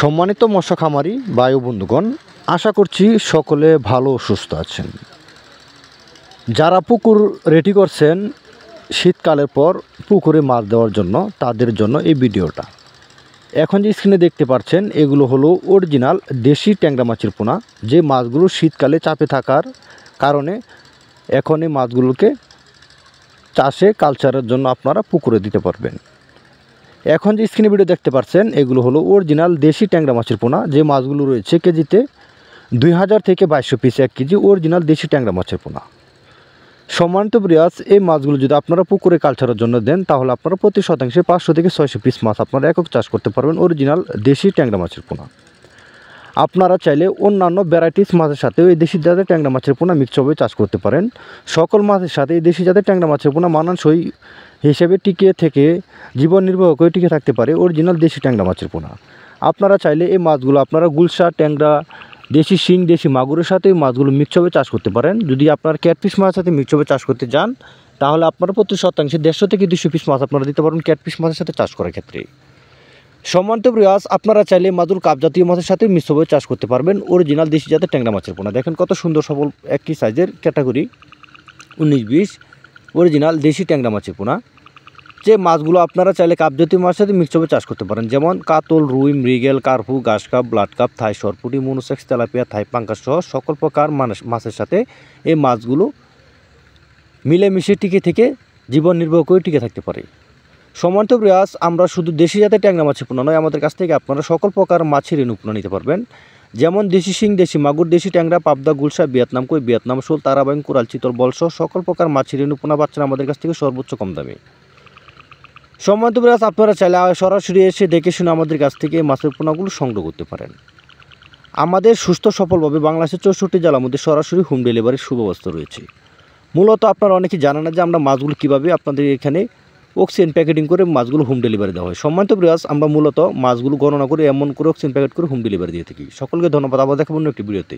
সম্মানিত মৎস্য খামারি ভাই ও বন্ধুগণ, আশা করছি সকলে ভালো ও সুস্থ আছেন। যারা পুকুর রেডি করছেন শীতকালের পর পুকুরে মাছ দেওয়ার জন্য, তাদের জন্য এই ভিডিওটা। এখন যে স্ক্রিনে দেখতে পাচ্ছেন এগুলো হলো অরিজিনাল দেশি ট্যাংরা মাছের পোনা, যে মাছগুলো শীতকালে চাপে থাকার কারণে এখন এই মাছগুলোকে চাষে কালচারের জন্য আপনারা পুকুরে দিতে পারবেন। এখন যে স্ক্রিনে ভিডিও দেখতে পাচ্ছেন এগুলো হলো অরিজিনাল দেশি ট্যাংরা মাছের পোনা, যে মাছগুলো রয়েছে কেজিতে 2000 থেকে 2200 পিস 1 কেজি অরিজিনাল দেশি ট্যাংরা মাছের পোনা। সম্মানিত প্রিয়াস, এই মাছগুলো যদি আপনারা পুকুরে কালচারের জন্য দেন তাহলে আপনারা প্রতি শতাংশে 500 থেকে 600 পিস মাছ আপনারা একক চাষ করতে পারবেন অরিজিনাল দেশি ট্যাংরা মাছের পোনা। আপনারা চাইলে অন্যান্য ভ্যারাইটিস মাছের সাথেও এই দেশি জাতের ট্যাংরা মাছের পোনা মিক্সভাবে চাষ করতে পারেন। সকল মাছের সাথে এই দেশি জাতের ট্যাংরা মাছের পোনা মানানসই হিসেবে টিকে থেকে জীবন নির্বাহ করে টিকে থাকতে পারে অরিজিনাল দেশি ট্যাংরা মাছের পোনা। আপনারা চাইলে এই মাছগুলো আপনারা গুলশা, ট্যাংরা, দেশি শিং, দেশি মাগুরের সাথে এই মাছগুলো মিক্সভাবে চাষ করতে পারেন। যদি আপনারা ক্যাটফিশ মাছের সাথে মিক্সভাবে চাষ করতে যান তাহলে আপনারা প্রতি শতাংশে 150 থেকে 200 পিস মাছ আপনারা দিতে পারবেন ক্যাটফিশ মাছের সাথে চাষ করার ক্ষেত্রে। সম্মানিত প্রিয়াস, আপনারা চাইলে মাদুর কাপ জাতীয় মাছের সাথে মিশ্রভাবে চাষ করতে পারবেন অরিজিনাল দেশি জাতের ট্যাংরা মাছের পোনা। দেখেন কত সুন্দর সবল একই সাইজের ক্যাটাগরি 19-20 অরিজিনাল দেশি ট্যাংরা মাছের পোনা, যে মাছগুলো আপনারা চাইলে কাপ জাতীয় মাছের সাথে মিক্সভাবে চাষ করতে পারেন, যেমন কাতল, রুই, মৃগেল, কার্পু, ঘাস কাপ, ব্লাড কাপ, থাই সরপুটি, মনোসেক্স, তেলাপিয়া, থাই পাঙ্কাস সহ সকল প্রকার মাছের সাথে এই মাছগুলো মিলেমিশে টিকে থেকে জীবন নির্বাহ করে টিকে থাকতে পারে। সম্মানিত প্রিয়াস, আমরা শুধু দেশি জাতের ট্যাংরা মাছের পোনা নয়, আমাদের কাছ থেকে আপনারা সকল প্রকার মাছের রেণু পোনা নিতে পারবেন, যেমন দেশি শিং, দেশি মাগুর, দেশি ট্যাংরা, পাবদা, গুলশা, ভিয়েতনাম কই, ভিয়েতনাম শোল, তারাবাইন, কোরাল, চিতল, বলসহ সকল প্রকার মাছের রেণু পোনা পাচ্ছেন আমাদের কাছ থেকে সর্বোচ্চ কম দামে। সম্মানিত প্রিয়াস, আপনারা চাইলে সরাসরি এসে দেখে শুনে আমাদের কাছ থেকে মাছের পোনাগুলো সংগ্রহ করতে পারেন। আমাদের সুস্থ সফলভাবে বাংলাদেশের 64 জেলার মধ্যে সরাসরি হোম ডেলিভারির সুব্যবস্থা রয়েছে। মূলত আপনারা অনেকেই জানেন না যে আমরা মাছগুলো কীভাবে আপনাদের এখানে অক্সিজেন প্যাকেটিং করে মাছগুলো হোম ডেলিভারি দেওয়া হয়। সম্মানিত প্রিয়াস, আমরা মূলত মাছগুলো গণনা করে এমন করে অক্সিজেন প্যাকেট করে হোম ডেলিভারি দিয়ে থাকি। সকলকে ধন্যবাদ, আবার দেখাবো অন্য একটি ভিডিওতে।